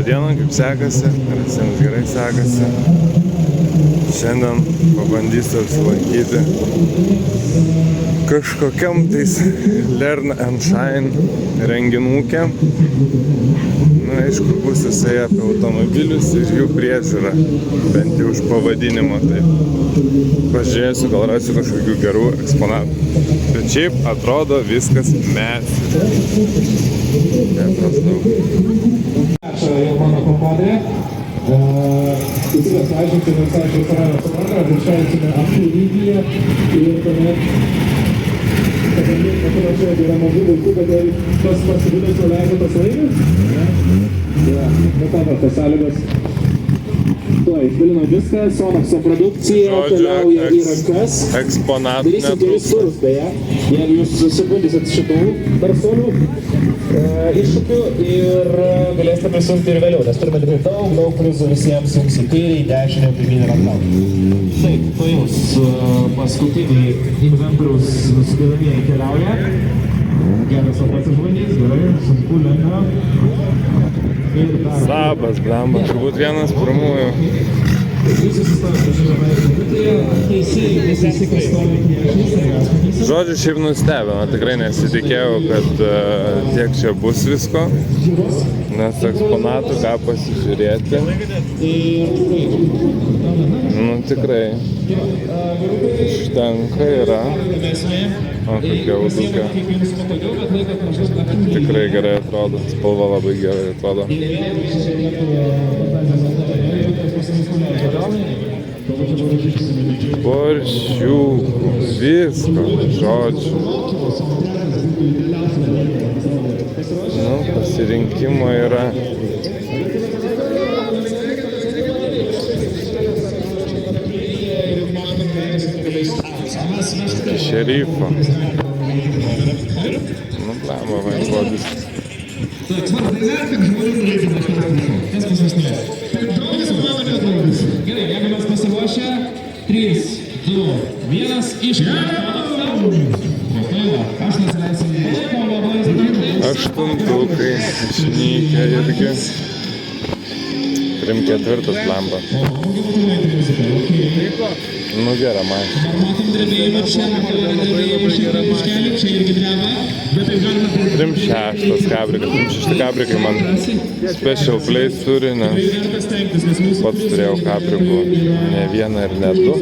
Labadiena, kaip sekasi? Ar visiems gerai sekasi? Šiandien pabandysiu apsilankyti kažkokiam tais Learn and Shine renginukė. Na, aišku, bus jisai apie automobilius ir jų priežiūrą, bent jau už pavadinimą. Tai pažiūrėsiu, gal rasiu kažkokių gerų eksponatų. Bet šiaip atrodo viskas mesiškai. Neprastau. Mano kompanija. Visi mes aiškinsime visai restoraną suprantą, viršausime aktų lygyje ir tuomet čia yra mažų vaikų, bet jei tas pasiūlės nuleidžia tas laimės, nepaprastas sąlygos. Tuo, išvilino viską, Sonoxo produkcija keliauja į rankas. Eksponatų darysim kelis turus, beje, jeigu jūs susigundysit šitų darsolių iššūkių ir galėsite prisijungti ir vėliau, nes turime tikrai daug prizų visiems jums į kairį, į dešinę, pirminį ir atgal. Taip, to jums paskutiniai inventoriaus sudėdamieji keliauja. Geras pats išbandys, gerai, sunku, lengva. Sabas, blemba, turbūt vienas pirmųjų. Žodžiu, šiaip nustebino, tikrai nesitikėjau, kad tiek čia bus visko, nes eksponatų ką pasižiūrėti. Nu, tikrai. Užtenka yra. O, kokia audukė. Tikrai gerai atrodo, spalva labai gerai atrodo. Poršiukų, visko, žodžiu. Nu, pasirinkimo yra. Šerifo. Nu, blama, vaizduodis. Gerai, jeigu mes pasiruošę, 3, 2, 1, aš nusileisim Aštuntukai išnykę irgi. 3/4 lemba. Nu gera, man. Matom drebėjimą čia, drebėjimą šiek tiek čia irgi dreba, bet tai galima... 3/6 kabrikas, 3/6 kabrikai man special place turi, nes pats turėjau kabrikų ne vieną ir ne du.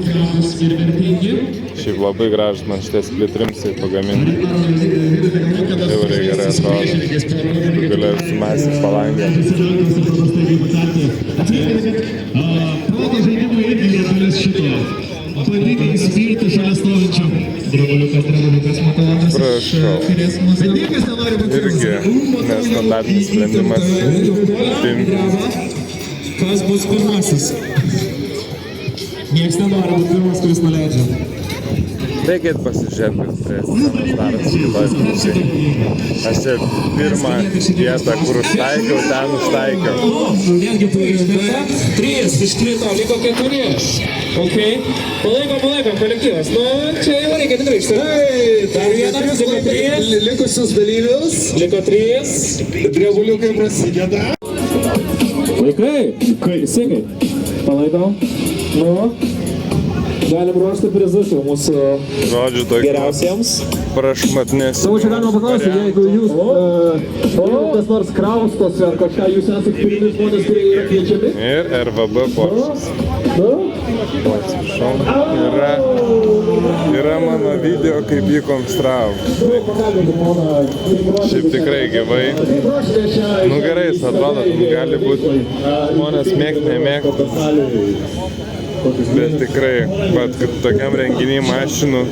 Šiaip labai gražus man šitie splitrimsai pagaminti. Žiauriai gerai atrodo. Galėjau sumesti palangę. Proto žaidimų irgi lietuvis šito. Bandyti įspirti šalia stovinčių. Drabuliukas, matomas. Prašau. Irgi nestandartinis sprendimas. Kas bus pirmasis? Niekas nenori būti pirmas, kuris nuleidžia. Reikėt pasižiūrėti, kas turės senas daras kitoj pusėj. Aš čia pirmą vietą, kur užtaikiau, ten užtaikiau. Netgi turime 3 iškrito, liko 4. Ok. Palaikom, kolektyvas. Nu, čia jau reikia tikrai išsirai. Dar vienas, liko 3. Likusius dalyvius. Liko 3. Drebuliukai prasideda. Vaikai, sėkai. Palaikom. Nu. Galim ruošti prizus jau mūsų geriausiems. Prašmatnės. Savo čia galima paklausti, jeigu jūs kas nors kraustosi ar kažką, jūs esate pirmi žmonės, kurie yra kviečiami? Ir RVB Porsches. Atsiprašau. Yra mano video, kaip jį konstravo. Šiaip tikrai gyvai. Nu gerai, jis atrodo, gali būti žmonės mėgti, nemėgti. Bet tikrai, pat kaip tokiam renginiai mašinų,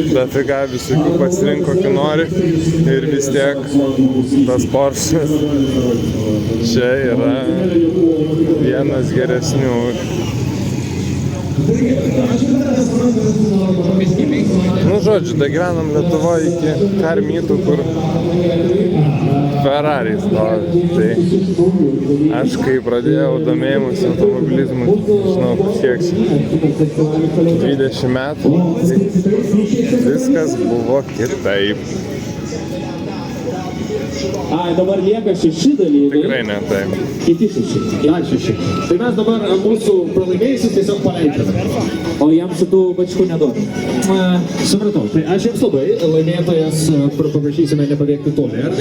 dafiga visokių pasirink kokį nori ir vis tiek tas Porsches čia yra vienas geresnių. Nu žodžiu, da gyvenam Lietuvoje iki karmytų, kur Ferrari stovi. Tai aš kai pradėjau domėjimus automobilizmu, žinau, pasieksiu 20 metų, tai viskas buvo kitaip. Dabar lieka 6 dalyviai. Tikrai ne taip. Kiti 6. Dar 6. Tai mes dabar mūsų pralaimėjusius tiesiog paleidžiame. O jam šitų bačkų neduodam. Supratau. Tai aš jums labai. Laimėtojas paprašysime nepabėgti toli, ar ne?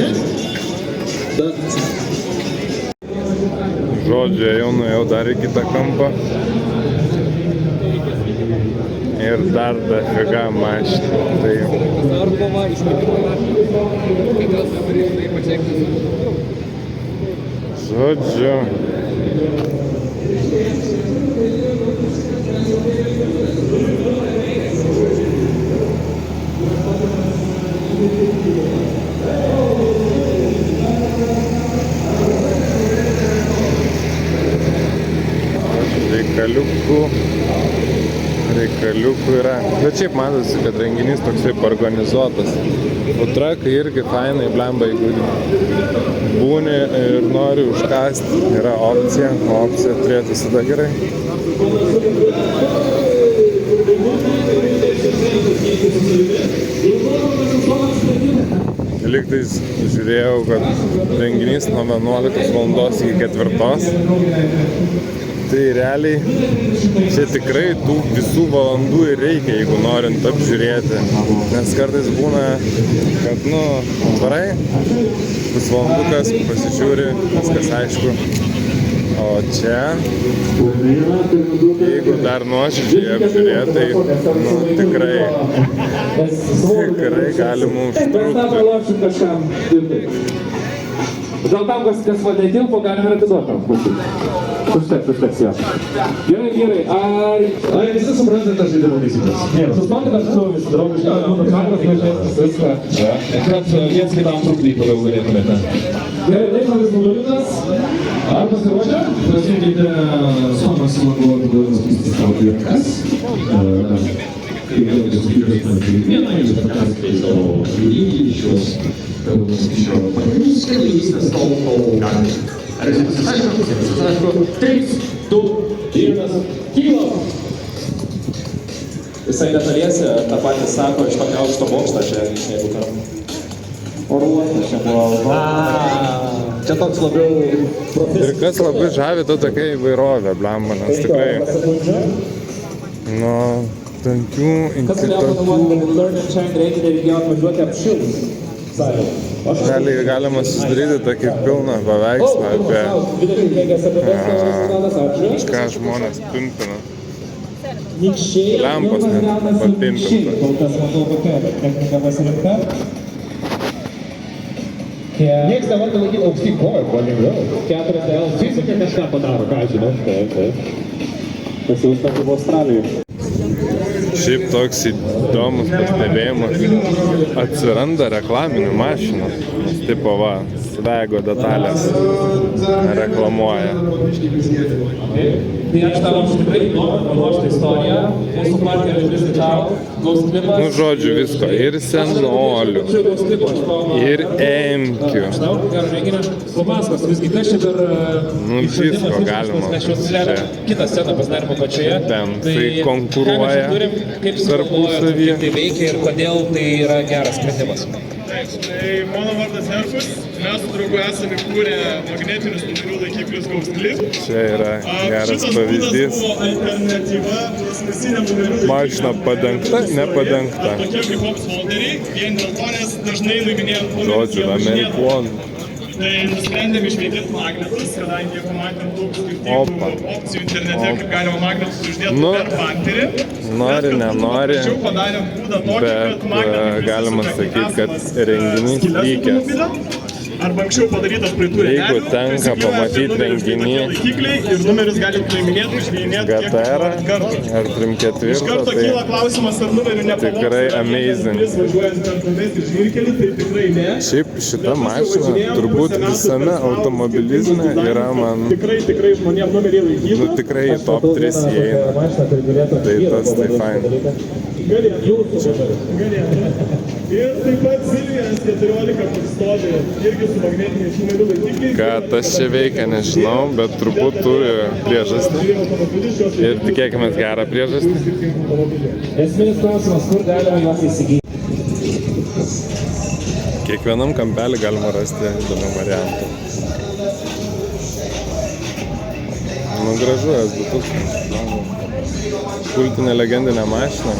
Žodžiu, jau nuėjau dar į kitą kampą. Ir dar dafiga mašinų. Tai... Žodžiu. Reikaliukų yra. Bet šiaip matosi, kad renginys toksai organizuotas. Futrakai irgi fainai, blemba, jeigu būni ir nori užkasti, yra opcija. O opcija turėtų visada gerai. Lygtais žiūrėjau, kad renginys nuo 11 valandos iki 4. Tai realiai čia tikrai tų visų valandų ir reikia, jeigu norint apžiūrėti. Nes kartais būna, kad, atvarai, pusvalandukas, pasižiūri, viskas aišku. O čia, jeigu dar nuoširdžiai apžiūrėti, tai tikrai galima užtrukti. Dėl tam, kas vadai tilpo, galime ir atiduoti tam pusį. Užteks, jo. Gerai. Ar visi suprantate tas žaidimo taisyklės? Susprantate, kad su visi draugiškai, žaidimo mažesnis, viską. Kad viens kitam trukdyti toliau galėtumėte. Gerai, laikas nulinas. Ar pasiruošę? Prasidėkite Suomas lagu skystis savo rankas. Vieną jūs pakasite savo lygiai kalbos iš šio pagrindus, kalbystės tolko galime. Ar esi pasiaišku? 3, 2, 1, kyla! Visai netaliesi, tą patį sako, iš tokio aukšto bokšto čia išneigu kartu. Oruotas čia buvo. Čia toks labiau... Ir kas labai žavi, ta tokia įvairovė, blemba, nes tikrai... Tankių iki tokių... Galima susidaryti tokį pilną paveikslą apie ką žmonės pimpina. Lempos net papimpinta. Niekas nevarta laikyti aukštyn koją, kuo lengviau. 4L fizika kažką padaro, ką žinau. Tas jau tokį buvo Australijoje. Šiaip toks įdomus pastebėjimas. Atsiranda reklaminių mašinų. Tipo svego detalės reklamuoja. Tai aš tavo tikrai noriu paruošti istoriją. Mūsų partija priskaičiavo. Žodžiu, visko. Ir senolių. Ir emkių. Visko galima. Kitą sceną pasidarimo pačioje. Ten tai konkuruoja tarpusavyje. Tai veikia ir kodėl tai yra geras sprendimas. Tai mano vardas Herkus, mes su draugu esame kūrę magnetinius numerių laikiklius Gaustlift. Čia yra geras pavyzdys. Šitas būdas buvo alternatyva plasmasiniam numerių laikikliam. Mašina padengta, nepadengta. Tokie kaip hops holderiai, vien dėl to, nes dažnai nuiminėjant Žodžiu, amerikonų. Tai nusprendėme išmėginti magnetus, kadangi pamatėm daug skirtingų opcijų internete, kaip galima magnetus uždėti per banterį. Nori, nenori, bet galima sakyti, kad renginys vykęs. Arba anksčiau padarytas praeitų renelių. Jeigu tenka pamatyti renginį GTR ar 3/4, tai tikrai amazing. Šiaip šita mašina turbūt visame automobilizme yra man tikrai top 3 įeina. Tai tas tai fain. Ir taip pat Silvijas 14 stovi irgi su magnetiniais numerių laikikliais. Ką tas čia veikia, nežinau, bet turbūt turi priežastį. Ir tikėkime gerą priežastį. Esminis klausimas, kur galima juos įsigyti? Kiekvienam kampelį galima rasti įdomių variantų. Nu, gražu, S2000. Kultinė legendinė mašina.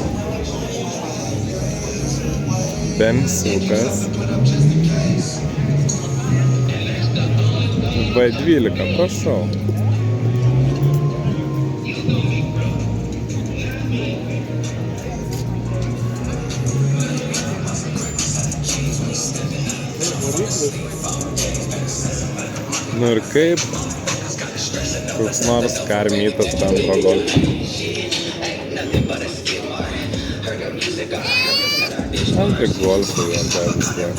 Bemsiukas. V12, prašau. Nu ir kaip koks nors karmytas ten pagolti. Ten tik golfai vien tai vis tiek.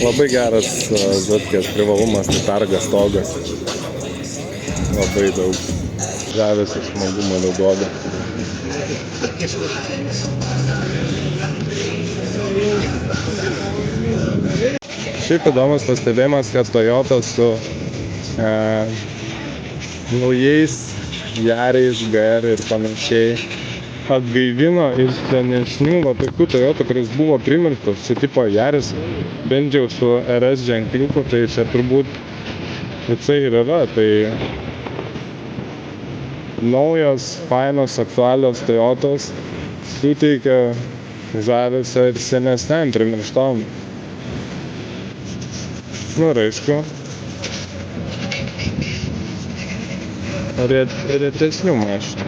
Labai geras Zotkės privalumas, tai targas stogas. Labai daug žavesio smagumo duoda. Šiaip įdomus pastebėjimas, kad Toyota su naujais Yaris, GR ir panašiai atgaivino iš senesnių va tokių Toyota, kuris buvo primirštas, čia tipo Yaris, bent jau su RS ženkliuku, tai čia turbūt jisai ir yra, tai naujos, fainos, aktualios Toyotos suteikia žavesio ir senesniam primirštom. Nu ir aišku, retesnių mašinų.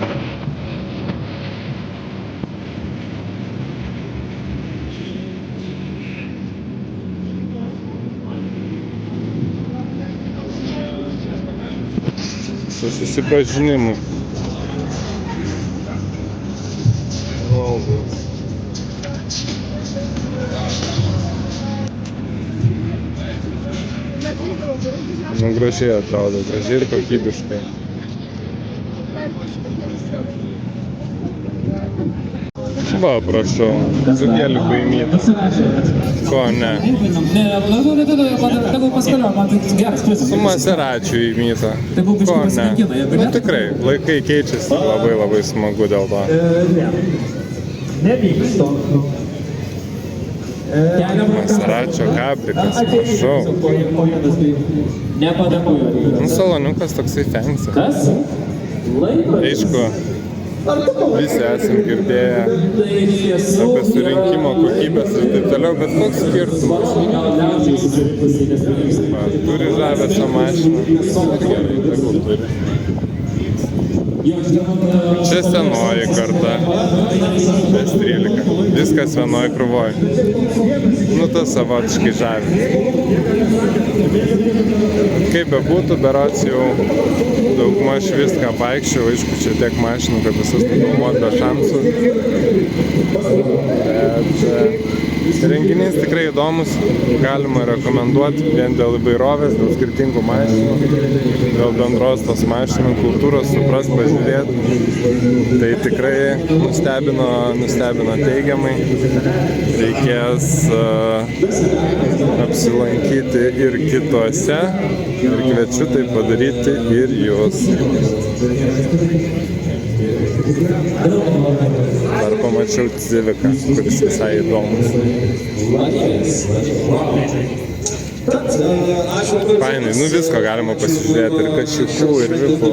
Susipažinimui. Nu, gražiai atrodo, gražiai ir kokybiškai. Va, prašau, Zugėlių paimytas. Ko ne? Su Maseračiu įmyta. Ko ne? Nu, tikrai, laikai keičiasi, labai smagu dėl to. Maseračio kaprikas, prašau. Nu, saloniukas toksai fancy. Aišku, visi esam girdėję apie surinkimo kokybės ir taip toliau, bet koks skirtumas? Turi žavesio mašiną. Gerai, tegul turi. Čia senoji karta. S13. Viskas vienoj krūvoj. Nu, tas savotiškai žavi. Kaip bebūtų, berods jau daugmaž viską paikščiau, aišku, čia tiek mašinų, kad visas nufilmuot be šansų. Bet renginys tikrai įdomus, galima rekomenduoti vien dėl įvairovės, dėl skirtingų mašinų, dėl bendros tos mašinų kultūros, suprast, pažiūrėti. Tai tikrai nustebino teigiamai. Reikės apsilankyti ir kitose ir kviečiu tai padaryti ir jūs. Dar pamačiau Civiką, kuris visai įdomus. Fainai, nu visko galima pasižiūrėti, ir kašiukų, ir vipų.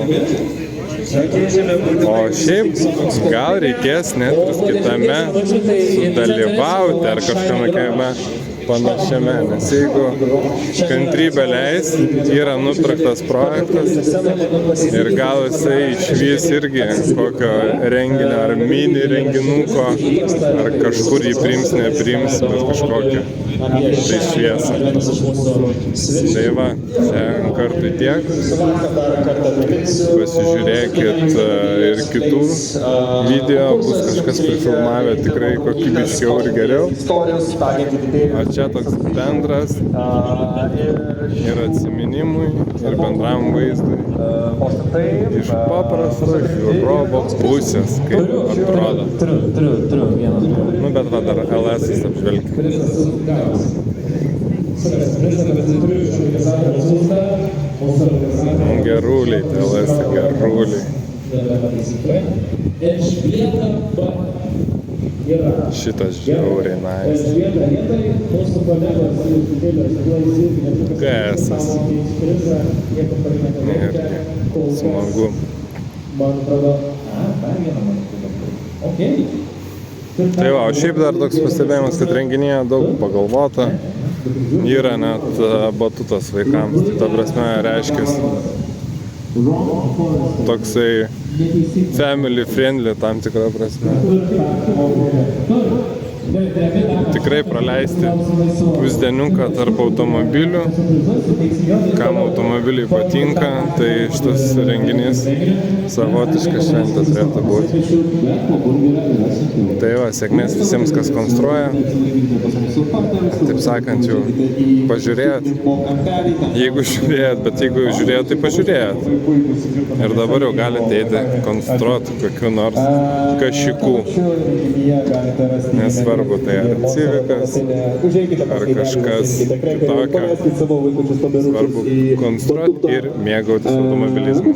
O šiaip gal reikės net kitame sudalyvauti ar kažkokiame panašiame, nes jeigu kantrybė leis, yra nupirktas projektas ir gal jisai išvys irgi kokio renginio ar mini renginuko ar kažkur jį priims, nepriims, bet kažkokią tai šviesą. Tai va, šiandien kartui tiek. Pasižiūrėkit ir kitų video, bus kažkas prifilmavę tikrai kokybiškiau ir geriau. O čia toks bendras ir atsiminimui, ir bendram vaizdui. Iš paprasto žiūrovo pusės, kaip atrodo. Nu, bet va dar LS-ais apžvelgti. Geruliai, LS geruliai. viena taisyklė. Elžbieta B. Yra. Šitas žiauriai nice. Elžbieta vietoj, mūsų kolegos iš Vilniaus GS-as. Ir smagu. Man atrodo, dar vieną man atrodo. Okei. Tai va, o šiaip dar toks pastebėjimas, kad renginyje daug pagalvota. Yra net batutas vaikams, tai ta prasme reiškia toksai family friendly tam tikrą prasme. Tikrai praleisti pusdieniuką tarp automobilių, kam automobiliai patinka, tai šitas renginys savotiškas šventė turėtų būti. Tai va, sėkmės visiems, kas konstruoja. Taip sakant, jau pažiūrėjot. Jeigu žiūrėjot, bet jeigu žiūrėjot, tai pažiūrėjot. Ir dabar jau galite eiti konstruoti kokiu nors kašikų. Nesvarbu, tai ar civikas, ar kažkas kitokio. Svarbu konstruoti ir mėgautis automobilizmu.